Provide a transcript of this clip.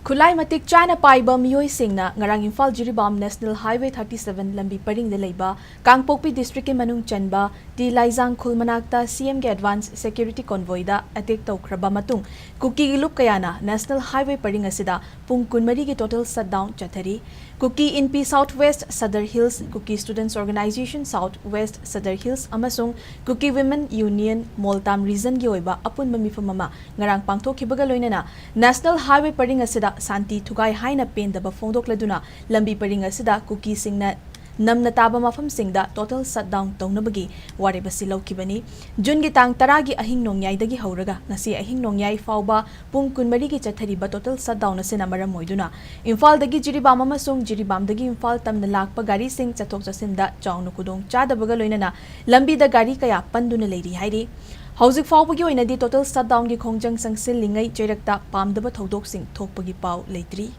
Khulai matik China paiba miyoi singna ngarang Imphal Jiribam National Highway 37 lambi paring de leiba Kangpokpi district ke manung chanba di Laizang Khulmanakta CM ke advance security convoy da attack tawkhraba matung Kuki Lup kayana National Highway paring asida pung kunmari ki total shutdown chathari Kuki NP Southwest Sadar Hills Kuki Students Organization Southwest Sadar Hills amasung Kuki Women Union Moltam region gi oiba apun mamifam mama ngarang pangthokhibaga loinana National Highway paring asida Santi Thugai Haina Pen the Bafondok Laduna, Lambi Paring Asida, Kuki Singna, Namna Taba Mafam Singda, total shutdown Tongnabagi, Waribasilo Kibani, Jungitang Taragi Ahing Nongyai Dagi Hauraga, Nasi Ahing Nongyai Fauba, Pung Kunmarigi Chatariba, total shutdown Sinamara Moiduna, Imphal Dagi Jiribam Masung, Jiribam Dagi Imphal Tam the Lak Pagari Sing Chatok Jasinda, Chong Nukudong, Chada Bagaloinana, Lambi the Gari Kaya, Panduna Lady Heidi. Housing Faugi in a total shutdown ki Kongjang Sang Silingai, Jerekta, Pam the Batodok Sing, Tokpagi Pau, Latri.